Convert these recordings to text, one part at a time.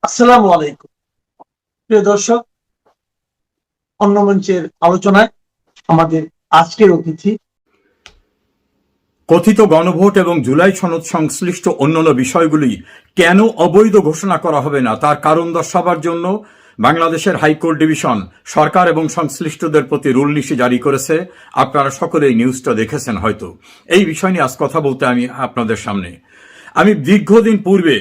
আসসালামু আলাইকুম প্রিয় দর্শক, অন্য মঞ্চের আলোচনায় আমাদের আজকের অতিথি কথিত গণভোট এবং জুলাই সনদ সংশ্লিষ্ট অন্যান্য বিষয়গুলি কেন অবৈধ ঘোষণা করা হবে না তার কারণ দর্শাবার জন্য বাংলাদেশের হাইকোর্ট ডিভিশন সরকার এবং সংশ্লিষ্টদের প্রতি রুল নিশি জারি করেছে। আপনারা সকলে এই নিউজটা দেখেছেন হয়তো। এই বিষয় নিয়ে আজ কথা বলতে আমি আপনাদের সামনে। আমি দীর্ঘদিন পূর্বে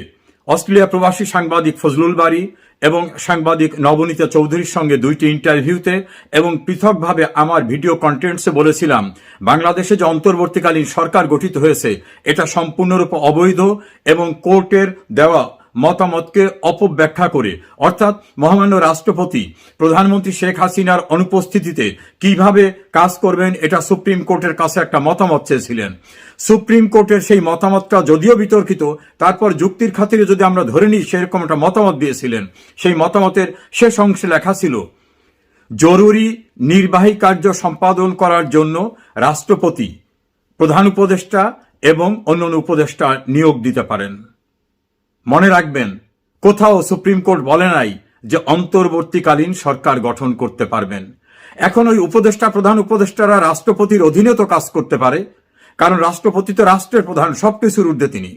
অস্ট্রেলিয়া প্রবাসী সাংবাদিক ফজলুল বারী এবং সাংবাদিক নবনীতা চৌধুরীর সঙ্গে দুইটি ইন্টারভিউতে এবং পৃথকভাবে আমার ভিডিও কন্টেন্টসে বলেছিলাম, বাংলাদেশে যে অন্তর্বর্তীকালীন সরকার গঠিত হয়েছে এটা সম্পূর্ণরূপে অবৈধ এবং কোর্টের দেওয়া মতামতকে অপব্যাখ্যা করে, অর্থাৎ মহামান্য রাষ্ট্রপতি প্রধানমন্ত্রী শেখ হাসিনার অনুপস্থিতিতে কিভাবে কাজ করবেন এটা সুপ্রিম কোর্টের কাছে একটা মতামত চেয়েছিলেন। সুপ্রিম কোর্টের সেই মতামতটা যদিও বিতর্কিত, তারপর যুক্তির খাতিরে যদি আমরা ধরে নিই সেরকম একটা মতামত দিয়েছিলেন। সেই মতামতের শেষ অংশে লেখা ছিল, জরুরি নির্বাহী কার্য সম্পাদন করার জন্য রাষ্ট্রপতি প্রধান উপদেষ্টা এবং অন্যান্য উপদেষ্টা নিয়োগ দিতে পারেন। মনে রাখবেন, কোথাও সুপ্রিম কোর্ট বলে নাই যে অন্তর্বর্তীকালীন সরকার গঠন করতে পারবেন। এখন ওই উপদেষ্টা প্রধান উপদেষ্টারা রাষ্ট্রপতির অধীনে তো কাজ করতে পারে, কারণ রাষ্ট্রপতি তো রাষ্ট্রের প্রধান, সবকিছুর ঊর্ধ্বে তিনি।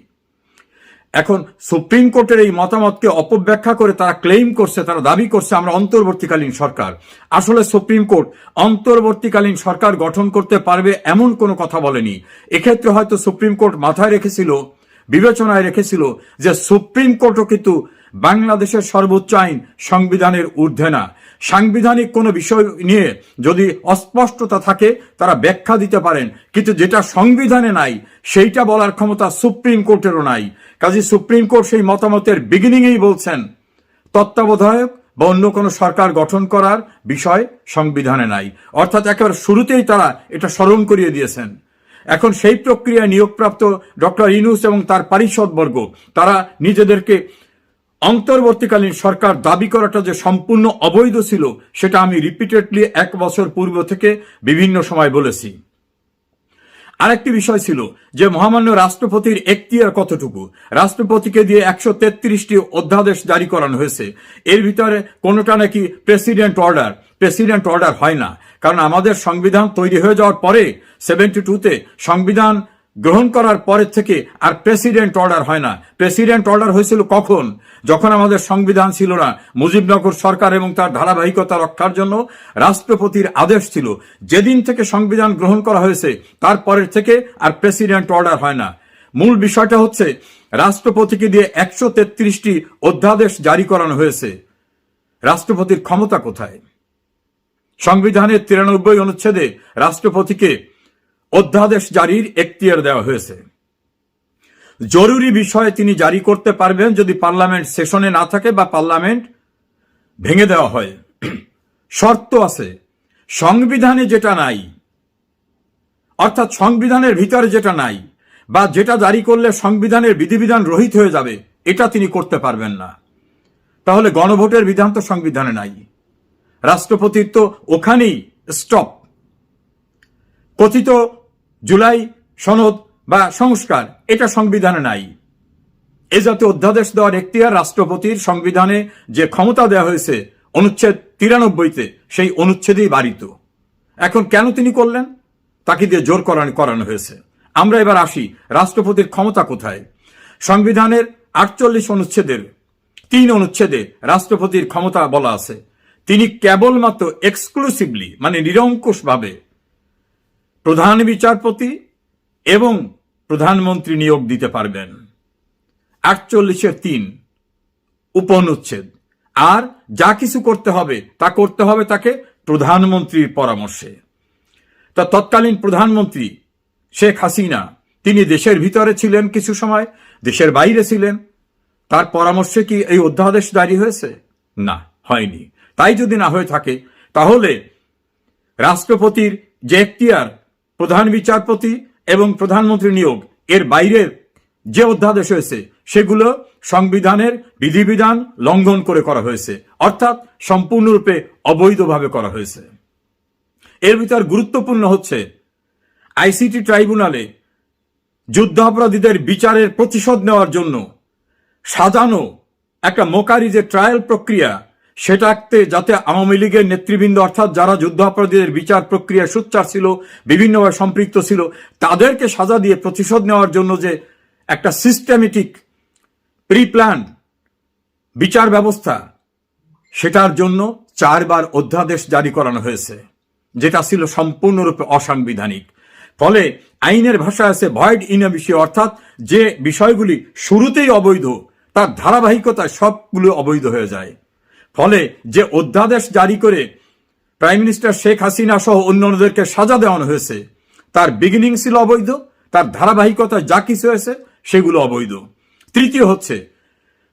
এখন সুপ্রিম কোর্টের এই মতামতকে অপব্যাখ্যা করে তারা ক্লেইম করছে, তারা দাবি করছে আমরা অন্তর্বর্তীকালীন সরকার। আসলে সুপ্রিম কোর্ট অন্তর্বর্তীকালীন সরকার গঠন করতে পারবে এমন কোনো কথা বলেনি। এক্ষেত্রে হয়তো সুপ্রিম কোর্ট মাথায় রেখেছিল, বিবেচনায় রেখেছিল যে সুপ্রিম কোর্টও কিন্তু বাংলাদেশের সর্বোচ্চ আইন সংবিধানের ঊর্ধ্বে না। সাংবিধানিক কোনো বিষয় নিয়ে যদি অস্পষ্টতা থাকে তারা ব্যাখ্যা দিতে পারেন, কিন্তু যেটা সংবিধানে নাই সেইটা বলার ক্ষমতা সুপ্রিম কোর্টেরও নাই। কাজে সুপ্রিম কোর্ট সেই মতামতের বিগিনিংয়েই বলছেন তত্ত্বাবধায়ক বা অন্য কোনো সরকার গঠন করার বিষয় সংবিধানে নাই, অর্থাৎ একেবারে শুরুতেই তারা এটা স্মরণ করিয়ে দিয়েছেন। এখন সেই প্রক্রিয়ায় নিয়োগপ্রাপ্ত ডক্টর ইউনূস এবং তার পারিষদবর্গ তারা নিজেদেরকে অন্তর্বর্তীকালীন সরকার দাবি করাটা যে সম্পূর্ণ অবৈধ ছিল সেটা আমি রিপিটেডলি 1 বছর পূর্ব থেকে বিভিন্ন সময় বলেছি। আরেকটি বিষয় ছিল যে মহামান্য রাষ্ট্রপতির এখতিয়ার কতটুকু। রাষ্ট্রপতিকে দিয়ে 133টি অধ্যাদেশ জারি করানো হয়েছে, এর ভিতরে কোনোটা নাকি প্রেসিডেন্ট অর্ডার হয় না, কারণ আমাদের সংবিধান তৈরি হয়ে যাওয়ার পরে 72তে সংবিধান গ্রহণ করার পরের থেকে আর প্রেসিডেন্ট অর্ডার হয় না। প্রেসিডেন্ট অর্ডার হয়েছিল কখন? যখন আমাদের সংবিধান ছিল না, মুজিবনগর সরকার এবং তার ধারাবাহিকতা রক্ষার জন্য রাষ্ট্রপতির আদেশ ছিল। যেদিন থেকে সংবিধান গ্রহণ করা হয়েছে তারপরের থেকে আর প্রেসিডেন্ট অর্ডার হয় না। মূল বিষয়টা হচ্ছে রাষ্ট্রপতিকে দিয়ে 133টি অধ্যাদেশ জারি করানো হয়েছে। রাষ্ট্রপতির ক্ষমতা কোথায়? সংবিধানের 93 অনুচ্ছেদে রাষ্ট্রপতিকে অধ্যাদেশ জারির এখতিয়ার দেওয়া হয়েছে। জরুরি বিষয়ে তিনি জারি করতে পারবেন যদি পার্লামেন্ট সেশনে না থাকে বা পার্লামেন্ট ভেঙে দেওয়া হয়। শর্ত আছে, সংবিধানে যেটা নাই, অর্থাৎ সংবিধানের ভিতরে যেটা নাই বা যেটা জারি করলে সংবিধানের বিধিবিধান রহিত হয়ে যাবে, এটা তিনি করতে পারবেন না। তাহলে গণভোটের বিধান তো সংবিধানে নাই, রাষ্ট্রপতির তো ওখানেই স্টপ। কথিত জুলাই সনদ বা সংস্কার এটা সংবিধানে নাই। এ জাতীয় অধ্যাদেশ দেওয়ার এখতিয়ার রাষ্ট্রপতির সংবিধানে যে ক্ষমতা দেওয়া হয়েছে অনুচ্ছেদ 93তে, সেই অনুচ্ছেদেই বারিত। এখন কেন তিনি করলেন? তাকে দিয়ে জোর করানো হয়েছে। আমরা এবার আসি, রাষ্ট্রপতির ক্ষমতা কোথায়? সংবিধানের 48 অনুচ্ছেদের 3 অনুচ্ছেদে রাষ্ট্রপতির ক্ষমতা বলা আছে, তিনি কেবলমাত্র এক্সক্লুসিভলি মানে নিরঙ্কুশভাবে প্রধান বিচারপতি এবং প্রধানমন্ত্রী নিয়োগ দিতে পারবেন। 48-3 উপনুচ্ছেদ। আর যা কিছু করতে হবে তা করতে হবে তাকে প্রধানমন্ত্রীর পরামর্শে। তা তৎকালীন প্রধানমন্ত্রী শেখ হাসিনা তিনি দেশের ভিতরে ছিলেন, কিছু সময় দেশের বাইরে ছিলেন, তার পরামর্শে কি এই অধ্যাদেশ জারি হয়েছে? না, হয়নি। তাই যদি না হয়ে থাকে তাহলে রাষ্ট্রপতির যে এখতিয়ার প্রধান বিচারপতি এবং প্রধানমন্ত্রী নিয়োগ, এর বাইরের যে অধ্যাদেশ হয়েছে সেগুলো সংবিধানের বিধিবিধান লঙ্ঘন করে করা হয়েছে, অর্থাৎ সম্পূর্ণরূপে অবৈধভাবে করা হয়েছে। এর ভিতর গুরুত্বপূর্ণ হচ্ছে আইসিটি ট্রাইব্যুনালে যুদ্ধাপরাধীদের বিচারের প্রতিশোধ নেওয়ার জন্য সাজানো একটা মোকারি যে ট্রায়াল প্রক্রিয়া, সেটাতে যাতে আওয়ামী লীগের নেতৃবৃন্দ অর্থাৎ যারা যুদ্ধাপরাধীদের বিচার প্রক্রিয়া সোচ্চার ছিল, বিভিন্নভাবে সম্পৃক্ত ছিল, তাদেরকে সাজা দিয়ে প্রতিশোধ নেওয়ার জন্য যে একটা সিস্টেমেটিক প্রি প্ল্যান বিচার ব্যবস্থা, সেটার জন্য 4 বার অধ্যাদেশ জারি করানো হয়েছে, যেটা ছিল সম্পূর্ণরূপে অসাংবিধানিক। ফলে আইনের ভাষায় আছে ভয়েড ইন এ বিষয়, অর্থাৎ যে বিষয়গুলি শুরুতেই অবৈধ তার ধারাবাহিকতায় সবগুলো অবৈধ হয়ে যায়। ফলে যে অধ্যাদেশ জারি করে প্রাইম মিনিস্টার শেখ হাসিনা সহ অন্যান্যদেরকে সাজা দেওয়ানো হয়েছে, তার বিগিনিং ছিল অবৈধ, তার ধারাবাহিকতায় যা কিছু হয়েছে সেগুলো অবৈধ। তৃতীয় হচ্ছে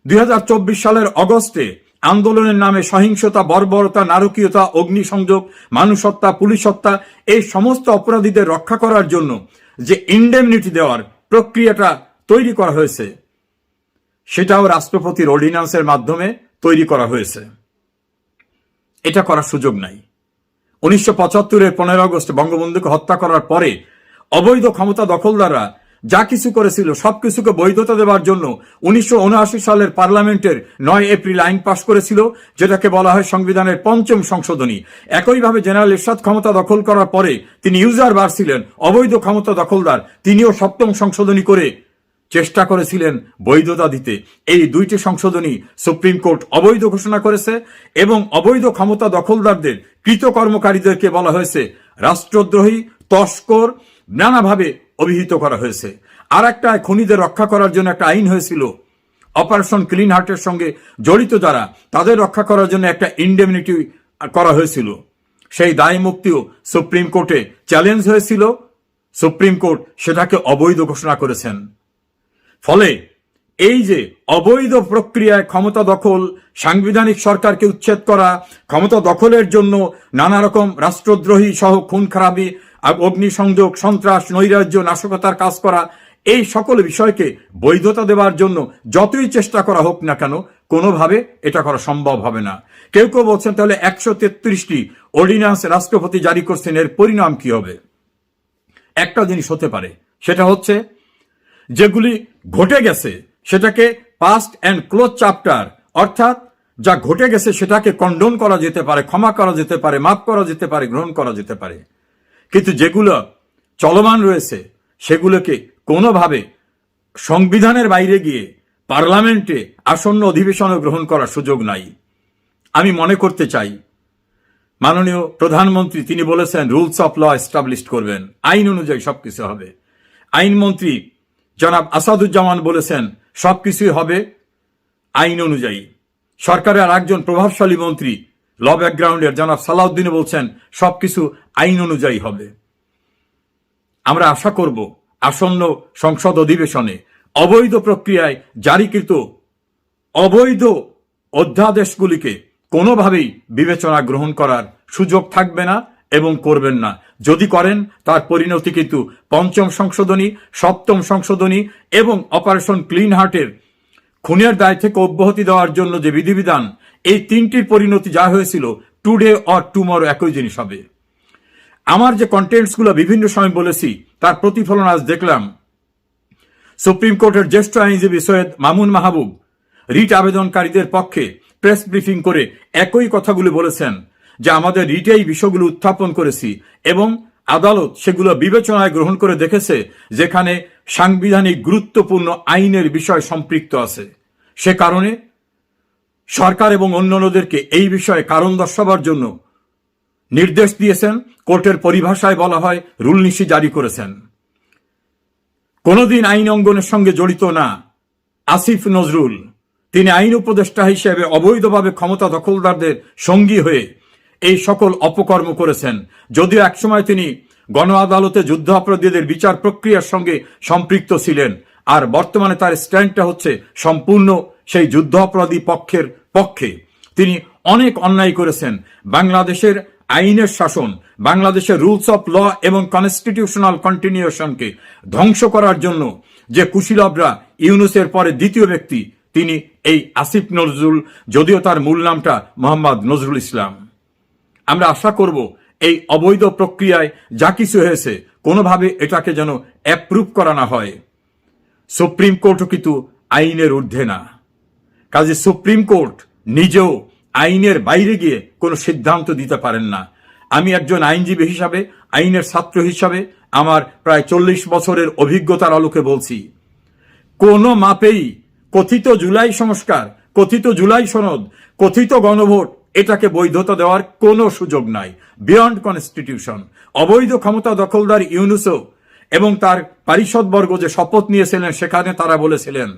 2024 সালের অগস্টে আন্দোলনের নামে সহিংসতা, বর্বরতা, নারকীয়তা, অগ্নিসংযোগ, মানুষ হত্যা, পুলিশ হত্যা, এই সমস্ত অপরাধীদের রক্ষা করার জন্য যে ইন্ডেমনিটি দেওয়ার প্রক্রিয়াটা তৈরি করা হয়েছে, সেটাও রাষ্ট্রপতির অর্ডিন্যান্সের মাধ্যমে তৈরি করা হয়েছে। এটা করার সুযোগ নাই। 1975-এর 15 আগস্ট বঙ্গবন্ধুকে হত্যা করার পরে অবৈধ ক্ষমতা দখলদাররা যা কিছু করেছিল সবকিছুকে বৈধতা দেওয়ার জন্য 1979 সালের পার্লামেন্টের 9 এপ্রিল আইন পাশ করেছিল, যেটাকে বলা হয় সংবিধানের 5ম সংশোধনী। একইভাবে জেনারেল এরশাদ ক্ষমতা দখল করার পরে তিনি ইউজার বার ছিলেন, অবৈধ ক্ষমতা দখলদার, তিনিও 7ম সংশোধনী করে চেষ্টা করেছিলেন বৈধতা দিতে। এই 2টি সংশোধনী সুপ্রিম কোর্ট অবৈধ ঘোষণা করেছে এবং অবৈধ ক্ষমতা দখলদারদের কৃতকর্মকারীদেরকে বলা হয়েছে রাষ্ট্রদ্রোহী, তস্কর, নানাভাবে অভিহিত করা হয়েছে। আর একটা খুনিদের রক্ষা করার জন্য একটা আইন হয়েছিল, অপারেশন ক্লিন হার্টের সঙ্গে জড়িত যারা, তাদের রক্ষা করার জন্য একটা ইন্ডেমনিটি করা হয়েছিল। সেই দায় মুক্তিও সুপ্রিম কোর্টে চ্যালেঞ্জ হয়েছিল, সুপ্রিম কোর্ট সেটাকে অবৈধ ঘোষণা করেছেন। ফলে এই যে অবৈধ প্রক্রিয়ায় ক্ষমতা দখল, সাংবিধানিক সরকারকে উচ্ছেদ করা, ক্ষমতা দখলের জন্য নানা রকম রাষ্ট্রদ্রোহী সহ খুন খারাপি, অগ্নিসংযোগ, সন্ত্রাস, নৈরাজ্য, নাশকতার কাজ করা, এই সকল বিষয়কে বৈধতা দেওয়ার জন্য যতই চেষ্টা করা হোক না কেন, কোনোভাবে এটা করা সম্ভব হবে না। কেউ কেউ বলছেন তাহলে 133টি অর্ডিন্যান্স রাষ্ট্রপতি জারি করছেন, এর পরিণাম কি হবে? একটা জিনিস হতে পারে, সেটা হচ্ছে যেগুলি ঘটে গেছে সেটাকে পাস্ট অ্যান্ড ক্লোজ চ্যাপ্টার, অর্থাৎ যা ঘটে গেছে সেটাকে কন্ডোন করা যেতে পারে, ক্ষমা করা যেতে পারে, মাফ করা যেতে পারে, গ্রহণ করা যেতে পারে। কিন্তু যেগুলো চলমান রয়েছে সেগুলোকে কোনোভাবে সংবিধানের বাইরে গিয়ে পার্লামেন্টে আসন্ন অধিবেশনে গ্রহণ করার সুযোগ নাই। আমি মনে করতে চাই মাননীয় প্রধানমন্ত্রী তিনি বলেছেন রুলস অফ ল এস্টাবলিশ করবেন, আইন অনুযায়ী সবকিছু হবে। আইনমন্ত্রী জনাব আসাদুজ্জামান বলেছেন সবকিছুই হবে আইন অনুযায়ী। সরকারের আরেকজন প্রভাবশালী মন্ত্রী ল ব্যাকগ্রাউন্ডের জনাব সালাউদ্দিন বলছেন সবকিছু আইন অনুযায়ী হবে। আমরা আশা করব আসন্ন সংসদ অধিবেশনে অবৈধ প্রক্রিয়ায় জারিকৃত অবৈধ অধ্যাদেশগুলিকে কোনোভাবেই বিবেচনা গ্রহণ করার সুযোগ থাকবে না এবং করবেন না। যদি করেন তার পরিণতি কিন্তু 5ম সংশোধনী, 7ম সংশোধনী এবং অপারেশন ক্লিন হার্টের খুনের দায় থেকে অব্যাহতি দেওয়ার জন্য যে বিধিবিধান, এই 3টির পরিণতি যা হয়েছিল টুডে অর টুমরো একই জিনিস হবে। আমার যে কন্টেন্টসগুলো বিভিন্ন সময় বলেছি তার প্রতিফলন আজ দেখলাম। সুপ্রিম কোর্টের জ্যেষ্ঠ আইনজীবী সৈয়দ মামুন মাহবুব রিট আবেদনকারীদের পক্ষে প্রেস ব্রিফিং করে একই কথাগুলো বলেছেন যে আমাদের রিটে এই বিষয়গুলো উত্থাপন করেছি এবং আদালত সেগুলো বিবেচনায় গ্রহণ করে দেখেছে যেখানে সাংবিধানিক গুরুত্বপূর্ণ আইনের বিষয় সম্পৃক্ত আছে। সে কারণে সরকার এবং অন্যান্যদেরকে এই বিষয়ে কারণ দর্শাবার জন্য নির্দেশ দিয়েছেন। কোর্টের পরিভাষায় বলা হয় রুলনীতি জারি করেছেন। কোনোদিন আইন অঙ্গনের সঙ্গে জড়িত না আসিফ নজরুল, তিনি আইন উপদেষ্টা হিসেবে অবৈধভাবে ক্ষমতা দখলদারদের সঙ্গী হয়ে এই সকল অপকর্ম করেছেন। যদিও একসময় তিনি গণ আদালতে যুদ্ধ অপরাধীদের বিচার প্রক্রিয়ার সঙ্গে সম্পৃক্ত ছিলেন, আর বর্তমানে তার স্ট্যান্ডটা হচ্ছে সম্পূর্ণ সেই যুদ্ধ অপরাধী পক্ষের পক্ষে। তিনি অনেক অন্যায় করেছেন। বাংলাদেশের আইনের শাসন, বাংলাদেশের রুলস অফ ল এবং কনস্টিটিউশনাল কন্টিনিউশনকে ধ্বংস করার জন্য যে কুশীলবরা, ইউনুসের পরে দ্বিতীয় ব্যক্তি তিনি এই আসিফ নজরুল, যদিও তার মূল নামটা মোহাম্মদ নজরুল ইসলাম। আমরা আশা করব এই অবৈধ প্রক্রিয়ায় যা কিছু হয়েছে কোনোভাবে এটাকে যেন অ্যাপ্রুভ করা না হয়। সুপ্রিম কোর্টও কিন্তু আইনের ঊর্ধ্বে না, কাজে সুপ্রিম কোর্ট নিজেও আইনের বাইরে গিয়ে কোনো সিদ্ধান্ত দিতে পারেন না। আমি একজন আইনজীবী হিসাবে, আইনের ছাত্র হিসাবে আমার প্রায় 40 বছরের অভিজ্ঞতার আলোকে বলছি, কোনো মাপেই কথিত জুলাই সংস্কার, কথিত জুলাই সনদ, কথিত গণভোট এটাকে বৈধতা দেওয়ার কোনো সুযোগ নাই। Beyond constitution. অবৈধ ক্ষমতা দখলদার ইউনূসও এবং তার পারিষদবর্গ যে শপথ নিয়েছিলেন, সেখানে তারা বলেছিলেন,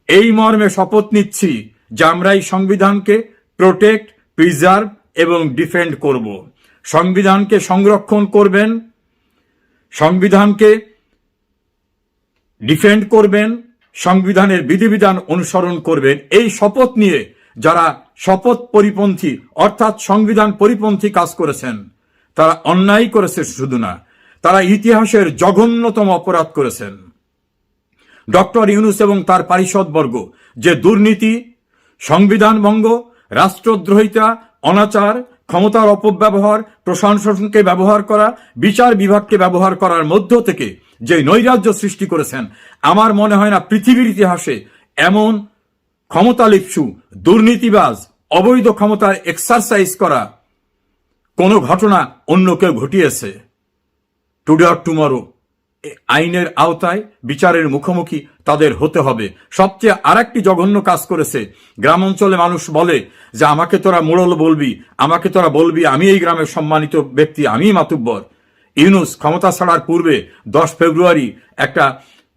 এই মর্মে শপথ নিচ্ছি যে আমরা এই সংবিধানকে প্রোটেক্ট, প্রিজার্ভ এবং ডিফেন্ড করব। সংবিধানকে সংরক্ষণ করবেন, সংবিধানকে ডিফেন্ড করবেন, সংবিধানের বিধিবিধান অনুসরণ করবেন। এই শপথ নিয়ে যারা শপথ পরিপন্থী অর্থাৎ সংবিধান পরিপন্থী কাজ করেছেন, তারা অন্যায় করেছে শুধু না, তারা ইতিহাসের জঘন্যতম অপরাধ করেছেন। ডক্টর ইউনূস এবং তার পারিষদবর্গ যে দুর্নীতি, সংবিধান ভঙ্গ, রাষ্ট্রদ্রোহিতা, অনাচার, ক্ষমতার অপব্যবহার, প্রশাসনকে ব্যবহার করা, বিচার বিভাগকে ব্যবহার করার মধ্য থেকে যে নৈরাজ্য সৃষ্টি করেছেন, আমার মনে হয় না পৃথিবীর ইতিহাসে এমন ক্ষমতালিপ্সু, দুর্নীতিবাজ, অবৈধ ক্ষমতার এক্সারসাইজ করা কোনো ঘটনা অন্য কেউ ঘটিয়েছে। টুডে অর টুমরো আইনের আওতায় বিচারের মুখোমুখি তাদের হতে হবে। সবচেয়ে আরেকটি জঘন্য কাজ করেছে। গ্রাম অঞ্চলে মানুষ বলে যে আমাকে তোরা মোড়ল বলবি, আমাকে তোরা বলবি আমি এই গ্রামের সম্মানিত ব্যক্তি, আমি মাতুব্বর। ইউনূস ক্ষমতা ছাড়ার পূর্বে 10 ফেব্রুয়ারি একটা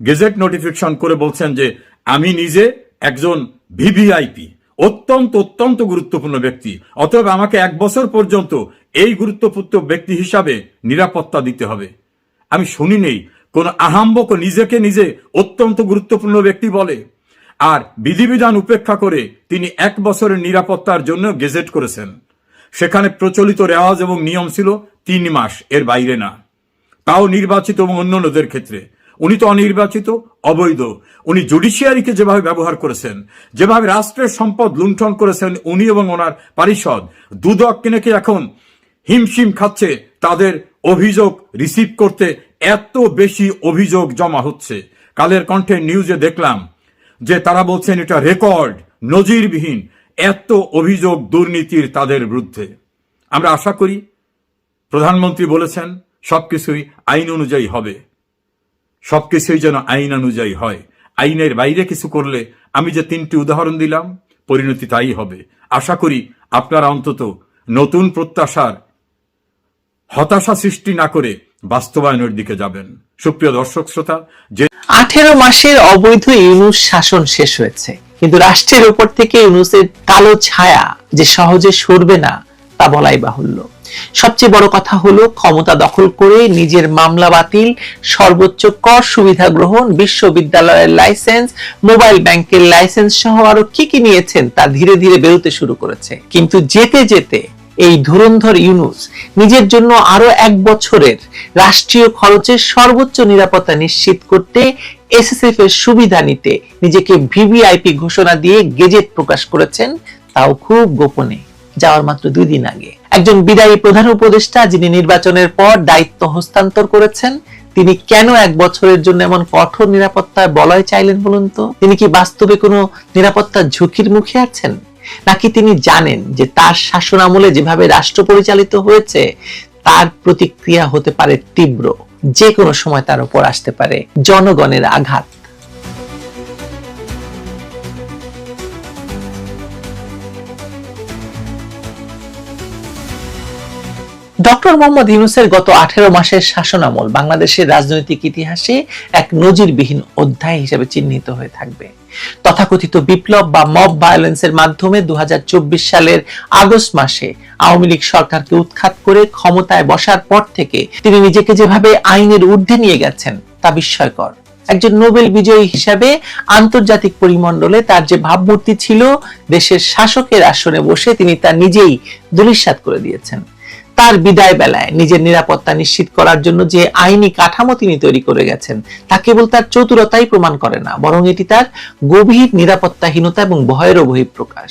গেজেট নোটিফিকেশন করে বলছেন যে আমি নিজে একজন ভিভিআইপি, অত্যন্ত গুরুত্বপূর্ণ ব্যক্তি, অতএব আমাকে 1 বছর পর্যন্ত এই গুরুত্বপূর্ণ ব্যক্তি হিসাবে নিরাপত্তা দিতে হবে। আমি শুনি নেই কোন আহাম্বক নিজেকে নিজে অত্যন্ত গুরুত্বপূর্ণ ব্যক্তি বলে, আর বিধিবিধান উপেক্ষা করে তিনি 1 বছরের নিরাপত্তার জন্য গেজেট করেছেন। সেখানে প্রচলিত রেওয়াজ এবং নিয়ম ছিল 3 মাস, এর বাইরে না, তাও নির্বাচিত এবং অন্যান্যদের ক্ষেত্রে। উনি তো অনির্বাচিত, অবৈধ। উনি জুডিশিয়ারিকে যেভাবে ব্যবহার করেছেন, যেভাবে রাষ্ট্রের সম্পদ লুণ্ঠন করেছেন উনি এবং ওনার পারিষদ, দুদক কিনেকে এখন হিমশিম খাচ্ছে তাদের অভিযোগ রিসিভ করতে। এত বেশি অভিযোগ জমা হচ্ছে। কালের কণ্ঠে নিউজে দেখলাম যে তারা বলছেন এটা রেকর্ড, নজিরবিহীন এত অভিযোগ দুর্নীতির তাদের বিরুদ্ধে। আমরা আশা করি প্রধানমন্ত্রী বলেছেন সবকিছুই আইন অনুযায়ী হবে, সবকিছুই যেন আইন অনুযায়ী হয়। আইনের বাইরে কিছু করলে আমি যে 3টি উদাহরণ দিলাম, পরিণতি তাই হবে। আশা করি আপনারা অন্তত নতুন প্রত্যাশার হতাশা সৃষ্টি না করে বাস্তবায়নের দিকে যাবেন। সুপ্রিয় দর্শক শ্রোতা, যে 18 মাসের অবৈধ ইউনূস শাসন শেষ হয়েছে, কিন্তু রাষ্ট্রের উপর থেকে ইউনূসের কালো ছায়া যে সহজে সরবে না তা বলাই বাহুল্য। সবচেয়ে বড় কথা হলো ক্ষমতা দখল করে নিজের মামলা বাতিল, সর্বোচ্চ কর সুবিধা গ্রহণ, বিশ্ববিদ্যালয়ের লাইসেন্স, মোবাইল ব্যাংকের লাইসেন্স সহ আরো কি নিয়েছেন তা ধীরে ধীরে বেরোতে শুরু করেছে। কিন্তু যেতে যেতে এই ধুরন্ধর ইউনূস নিজের জন্য আরো 1 বছরের রাষ্ট্রীয় খরচের সর্বোচ্চ নিরাপত্তা নিশ্চিত করতে এসএসএফ এর সুবিধা নিতে নিজেকে ভিভিআইপি ঘোষণা দিয়ে গেজেট প্রকাশ করেছেন, তাও খুব গোপনে, যাওয়ার মাত্র 2 দিন আগে। একজন বিদায়ী প্রধান উপদেষ্টা যিনি নির্বাচনের পর দায়িত্ব হস্তান্তর করেছেন, তিনি কেন 1 বছরের জন্য এমন কঠোর নিরাপত্তার বলয় চাইলেন বলুন তো? তিনি কি বাস্তবে কোনো নিরাপত্তার ঝুঁকির মুখে আছেন, নাকি তিনি জানেন যে তার শাসন আমলে যেভাবে রাষ্ট্র পরিচালিত হয়েছে তার প্রতিক্রিয়া হতে পারে তীব্র, যে কোনো সময় তার উপর আসতে পারে জনগণের আঘাত? ডক্টর মোহাম্মদ ইউনূসের গত 18 মাসের শাসনামল বাংলাদেশের রাজনৈতিক ইতিহাসে এক নজিরবিহীন অধ্যায় হিসেবে চিহ্নিত হয়ে থাকবে। তথাকথিত বিপ্লব বা মব ভায়োলেন্সের মাধ্যমে 2024 সালের আগস্ট মাসে আওয়ামী লীগ সরকারকে উৎখাত করে ক্ষমতায় বসার পর থেকে তিনি নিজেকে যেভাবে আইনের ঊর্ধ্বে নিয়ে গেছেন তা বিস্ময়কর। একজন নোবেল বিজয়ী হিসাবে আন্তর্জাতিক পরিমণ্ডলে তার যে ভাবমূর্তি ছিল, দেশের শাসকের আসনে বসে তিনি তা নিজেই ধূলিসাৎ করে দিয়েছেন। তার বিদায় বেলায় নিজের নিরাপত্তা নিশ্চিত করার জন্য যে আইনি কাঠামো তিনি তৈরি করে গেছেন তা কেবল তার চতুরতাই প্রমাণ করে না, বরং এটি তার গভীর নিরাপত্তাহীনতা এবং ভয়েরও বহিঃপ্রকাশ।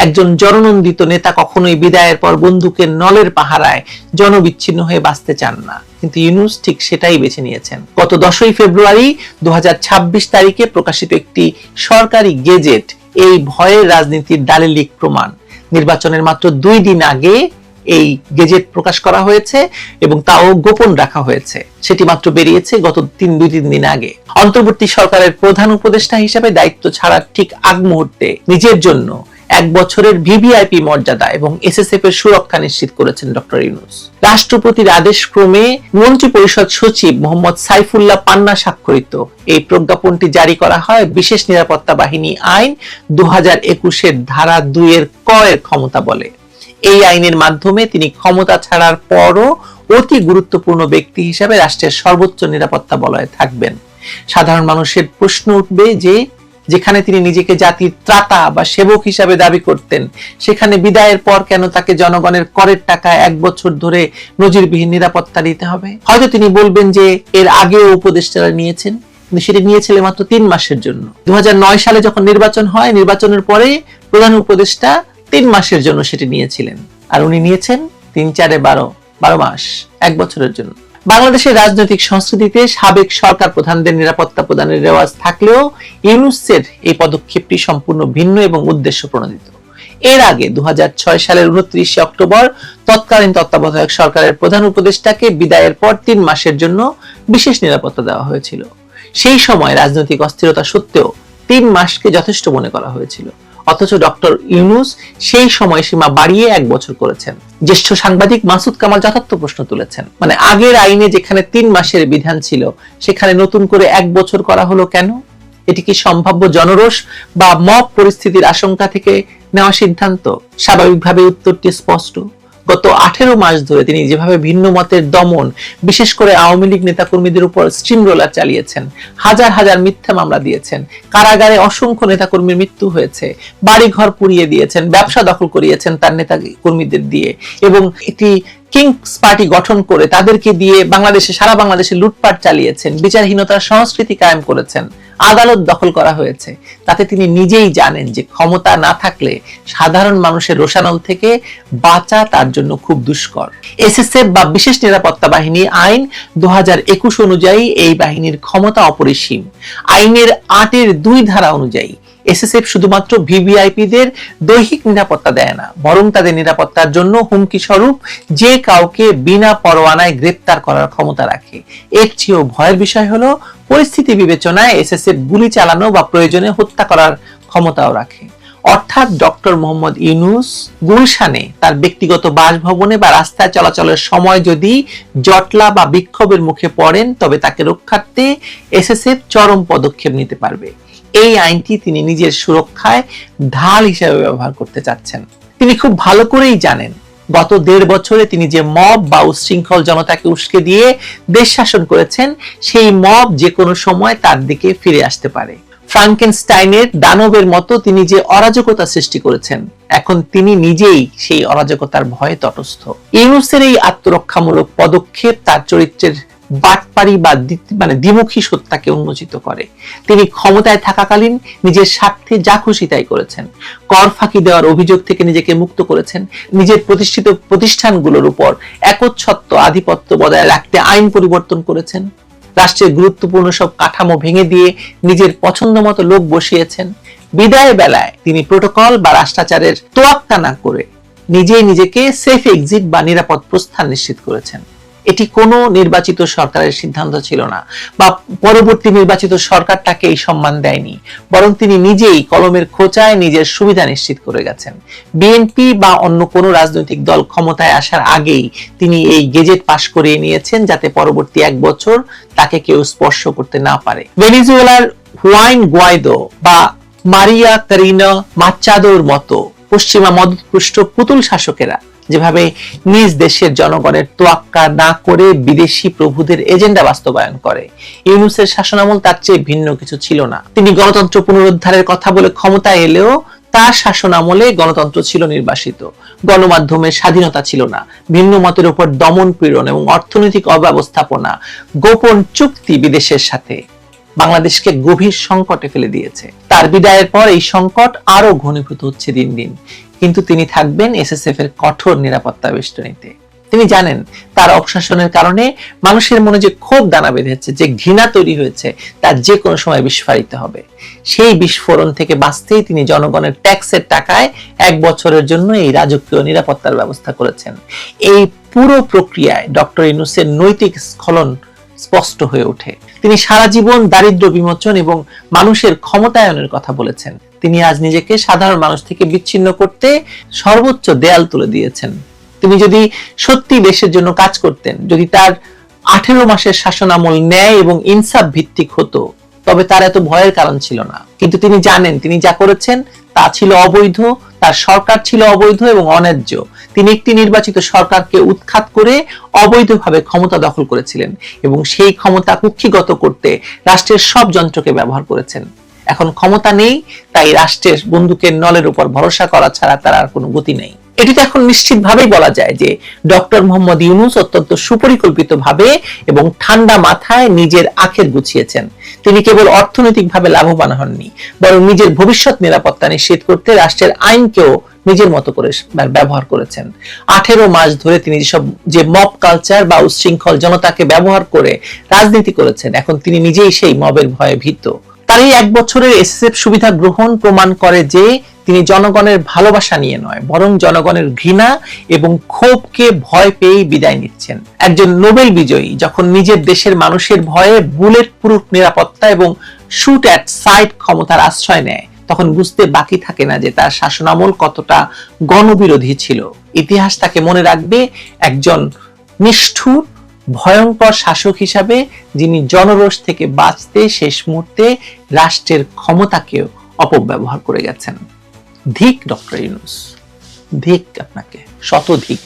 একজন জননন্দিত নেতা কখনোই বিদায়ের পর বন্দুকের নলের পাহারায় জনবিচ্ছিন্ন হয়ে বাঁচতে চান না, কিন্তু ইউনূস ঠিক সেটাই বেছে নিয়েছেন। গত 10ই ফেব্রুয়ারি 2026 তারিখে প্রকাশিত একটি সরকারি গেজেট এই ভয়ের রাজনীতির দালিলিক প্রমাণ। নির্বাচনের মাত্র 2 দিন আগে এই গেজেট প্রকাশ করা হয়েছে এবং তাও গোপন রাখা হয়েছে। সেটি মাত্র বেরিয়েছে গত 2-3 দিন আগে। অন্তর্বর্তী সরকারের প্রধান উপদেষ্টা হিসেবে দায়িত্ব ছাড়ার ঠিক আগ মুহূর্তে নিজের জন্য 1 বছরের ভিভিআইপি মর্যাদা এবং এসএসএফ এর সুরক্ষা নিশ্চিত করেছেন ডক্টর ইউনূস। রাষ্ট্রপতির আদেশ ক্রমে মন্ত্রিপরিষদ সচিব মোহাম্মদ সাইফুল্লাহ পান্না স্বাক্ষরিত এই প্রজ্ঞাপনটি জারি করা হয় বিশেষ নিরাপত্তা বাহিনী আইন 2021 এর ধারা 2 এর ক এর ক্ষমতা বলে। এই আইনের মাধ্যমে তিনি ক্ষমতা ছাড়ার পরও অতি গুরুত্বপূর্ণ ব্যক্তি হিসেবে রাষ্ট্রের সর্বোচ্চ নিরাপত্তা বলয়ে থাকবেন। সাধারণ মানুষের প্রশ্ন উঠবে যে যেখানে তিনি নিজেকে জাতির ত্রাতা বা সেবক হিসাবে দাবি করতেন, সেখানে বিদায়ের পর কেন তাকে জনগণের করের টাকায় 1 বছর ধরে নজিরবিহীন নিরাপত্তা দিতে হবে? হয়তো তিনি বলবেন যে এর আগেও উপদেষ্টারা নিয়েছেন, কিন্তু সেটি নিয়েছিলেন মাত্র 3 মাসের জন্য। 2009 সালে যখন নির্বাচন হয়, নির্বাচনের পরে প্রধান উপদেষ্টা 3 মাসের জন্য সেটি নিয়েছিলেন, আর উনি নিয়েছেন 3-4-12 মাস, 1 বছরের জন্য। বাংলাদেশের রাজনৈতিক সংস্কৃতিতে সাবেক সরকার প্রধানদের নিরাপত্তা প্রদানের রেওয়াজ থাকলেও ইউনূসের এই পদক্ষেপটি সম্পূর্ণ ভিন্ন এবং উদ্দেশ্য প্রণোদিত। এর আগে 2006 সালের 29 অক্টোবর তৎকালীন তত্ত্বাবধায়ক সরকারের প্রধান উপদেষ্টাকে বিদায়ের পর 3 মাসের জন্য বিশেষ নিরাপত্তা দেওয়া হয়েছিল। সেই সময় রাজনৈতিক অস্থিরতা সত্ত্বেও 3 মাসকে যথেষ্ট মনে করা হয়েছিল। অথচ ডক্টর ইউনূস সেই সময়সীমা বাড়িয়ে 1 বছর করেছেন। জ্যেষ্ঠ সাংবাদিক মাসুদ কামাল যথার্থ প্রশ্ন তুলেছেন, মানে আগের আইনে যেখানে 3 মাসের বিধান ছিল সেখানে নতুন করে 1 বছর করা হলো কেন? এটি কি সম্ভাব্য জনরোষ বা মব পরিস্থিতির আশঙ্কা থেকে নেওয়া সিদ্ধান্ত? স্বাভাবিকভাবে উত্তরটি স্পষ্ট। গত 18 মাস ধরে তিনি যেভাবে ভিন্ন মতের দমন, বিশেষ করে আওয়ামী লীগ নেতাকর্মীদের উপর স্টিম রোলার চালিয়েছেন, হাজার হাজার মিথ্যা মামলা দিয়েছেন, কারাগারে অসংখ্য নেতাকর্মীর মৃত্যু হয়েছে, বাড়িঘর পুড়িয়ে দিয়েছেন, ব্যবসা দখল করিয়েছেন তার নেতা কর্মীদের দিয়ে, এবং একটি কিংস পার্টি গঠন করে তাদেরকে দিয়ে সারা বাংলাদেশে লুটপাট চালিয়েছেন, বিচারহীনতার সংস্কৃতি কায়েম করেছেন, আদালত দখল করা হয়েছে। তাতে তিনি নিজেই জানেন যে ক্ষমতা না থাকলে সাধারণ মানুষের রোষানল থেকে বাঁচা তার জন্য খুব দুষ্কর। এসএসএফ বা বিশেষ নিরাপত্তা বাহিনী আইন 2021 অনুযায়ী এই বাহিনীর ক্ষমতা অপরিসীম। আইনের 8 এর 2 ধারা অনুযায়ী এসএসএফ শুধুমাত্র ভিভিআইপিদের দৈহিক নিরাপত্তা দেয় না, বরং তাদের নিরাপত্তার জন্য হুমকি স্বরূপ যে কাউকে বিনা পরোয়ানায় গ্রেপ্তার করার ক্ষমতা রাখে। এর চেয়েও ভয়ের বিষয় হলো পরিস্থিতি বিবেচনায় এসএসএফ গুলি চালানো বা প্রয়োজনে হত্যা করার ক্ষমতাও রাখে। অর্থাৎ ডক্টর মোহাম্মদ ইউনূস গুলশানে তার ব্যক্তিগত বাসভবনে বা রাস্তায় চলাচলের সময় যদি জটলা বা বিক্ষোভের মুখে পড়েন, তবে তাকে রক্ষার্থে এসএসএফ চরম পদক্ষেপ নিতে পারবে। এই আইনটি তিনি নিজের সুরক্ষায় ঢাল হিসেবে ব্যবহার করতে চাচ্ছেন। তিনি খুব ভালো করেই জানেন গত 1.5 বছরে তিনি যে মব বা উচ্ছৃঙ্খল জনতাকে উস্কে দিয়ে দেশ শাসন করেছেন, সেই মব যে কোনো সময় তার দিকে ফিরে আসতে পারে। ফ্রাঙ্কেনস্টাইনের দানবের মতো তিনি যে অরাজকতা সৃষ্টি করেছেন, এখন তিনি নিজেই সেই অরাজকতার ভয়ে তটস্থ। ইউনূসের এই আত্মরক্ষামূলক পদক্ষেপ তার চরিত্রের বাটপারি বা দ্বিমুখী সত্তাকে উন্মোচিত করে। তিনি ক্ষমতায় থাকাকালীন নিজের স্বার্থে যা খুশি তাই করেছেন, কর ফাঁকি দেওয়ার অভিযোগ থেকে নিজেকে মুক্ত করেছেন, নিজের প্রতিষ্ঠিত প্রতিষ্ঠানগুলোর উপর একচ্ছত্ব আধিপত্য বজায় রাখতে আইন পরিবর্তন করেছেন, রাষ্ট্রের গুরুত্বপূর্ণ সব কাঠামো ভেঙে দিয়ে নিজের পছন্দ মতো লোক বসিয়েছেন। বিদায় বেলায় তিনি প্রোটোকল বা রাষ্ট্রাচারের তোয়াক্কা না করে নিজেই নিজেকে সেফ এক্সিট বা নিরাপদ প্রস্থান নিশ্চিত করেছেন। এটি কোনো নির্বাচিত সরকারের সিদ্ধান্ত ছিল না, বা পরবর্তী নির্বাচিত সরকার তাকে এই সম্মান দেয়নি, বরং তিনি নিজেই কলমের খোঁচায় নিজের সুবিধা নিশ্চিত করে গেছেন। বিএনপি বা অন্য কোনো রাজনৈতিক দল ক্ষমতায় আসার আগেই তিনি এই গেজেট পাশ করিয়ে নিয়েছেন, যাতে পরবর্তী 1 বছর তাকে কেউ স্পর্শ করতে না পারে। ভেনেজুয়েলার হুয়াইন গুয়াইদো বা মারিয়া কারিনা মাচ্চাদোর মতো পশ্চিমা মদতপুষ্ট পুতুল শাসকেরা যেভাবে নিজ দেশের জনগণের তোয়াক্কা না করে বিদেশি প্রভুদের এজেন্ডা বাস্তবায়ন করে, ইউনূসের শাসনামল তার চেয়ে ভিন্ন কিছু ছিল না। তিনি গণতন্ত্র পুনরুদ্ধারের কথা বলে ক্ষমতায় এলেও তার শাসন আমলে গণতন্ত্র ছিল নির্বাসিত, গণমাধ্যমের স্বাধীনতা ছিল না, ভিন্ন মতের উপর দমন পীড়ন এবং অর্থনৈতিক অব্যবস্থাপনা, গোপন চুক্তি বিদেশের সাথে বাংলাদেশকে গভীর সংকটে ফেলে দিয়েছে। তার বিদায়ের পর এই সংকট আরো ঘনীভূত হচ্ছে দিন দিন। কিন্তু তিনি থাকবেন এসএসএফ এর কঠোর নিরাপত্তা বেষ্টনীতে। তিনি জানেন তার অপশাসনের কারণে মানুষের মনে যে ক্ষোভ দানা বেঁধেছে, যে ঘৃণা তৈরি হয়েছে, তা যে কোনো সময় বিস্ফোরিত হবে। সেই বিস্ফোরণ থেকে বাঁচতেই তিনি জনগণের ট্যাক্সের টাকায় 1 বছরের জন্য এই রাজকীয় নিরাপত্তার ব্যবস্থা করেছেন। এই পুরো প্রক্রিয়ায় ডক্টর ইউনূসের নৈতিক স্খলন স্পষ্ট হয়ে ওঠে। তিনি সারা জীবন দারিদ্র বিমোচন এবং মানুষের ক্ষমতায়নের কথা বলেছেন। তিনি আজ নিজেকে সাধারণ মানুষ থেকে বিচ্ছিন্ন করতে সর্বোচ্চ দেয়াল তুলে দিয়েছেন। তিনি যদি সত্যি দেশের জন্য কাজ করতেন, যদি তার 18 মাসের শাসন আমল ন্যায় এবং ইনসাফ ভিত্তিক হতো, তবে তার এত ভয়ের কারণ ছিল না। কিন্তু তিনি জানেন তিনি যা করেছেন তা ছিল অবৈধ, তার সরকার ছিল অবৈধ এবং অন্যায্য। তিনি একটি নির্বাচিত সরকারকে উৎখাত করে অবৈধভাবে ক্ষমতা দখল করেছিলেন এবং সেই ক্ষমতা কুক্ষিগত করতে রাষ্ট্রের সব যন্ত্রকে ব্যবহার করেছেন। এখন ক্ষমতা নেই, তাই রাষ্ট্রের বন্দুকের নলের উপর ভরসা করা ছাড়া তার আর কোনো গতি নেই। এটিতে এখন নিশ্চিতভাবেই বলা যায় যে ডক্টর মোহাম্মদ ইউনূস অত্যন্ত সুপরিকল্পিতভাবে এবং ঠান্ডা মাথায় নিজের আখের গুছিয়েছেন। তিনি কেবল অর্থনৈতিকভাবে লাভবান হননি, বরং নিজের ভবিষ্যৎ নিরাপত্তা নিশ্চিত করতে রাষ্ট্রের আইনকেও নিজের মতো করে ব্যবহার করেছেন। 18 মাস ধরে তিনি যে মব কালচার বা উচ্ছৃঙ্খল জনতাকে ব্যবহার করে রাজনীতি করেছেন, এখন তিনি নিজেই সেই মবের ভয়ে ভীত। তার এই 1 বছরের এসএসএফ সুবিধা গ্রহণ প্রমাণ করে যে তিনি জনগণের ভালোবাসা নিয়ে নয়, বরং জনগণের ঘৃণা এবং ক্ষোভকে ভয় পেয়ে বিদায় নিচ্ছেন। একজন নোবেল বিজয়ী যখন নিজের দেশের মানুষের ভয়ে বুলেট প্রুফ নিরাপত্তা এবং শুট অ্যাট সাইট ক্ষমতার আশ্রয় নেয়, তখন বুঝতে বাকি থাকে না যে তার শাসনামল কতটা গণবিরোধী ছিল। ইতিহাস তাকে মনে রাখবে একজন নিষ্ঠুর, ভয়ঙ্কর শাসক হিসাবে, যিনি জনরোষ থেকে বাঁচতে শেষ মুহূর্তে রাষ্ট্রের ক্ষমতাকেও অপব্যবহার করে গেছেন। ধিক ডক্টর ইউনূস, ধিক আপনাকে, শত ধিক।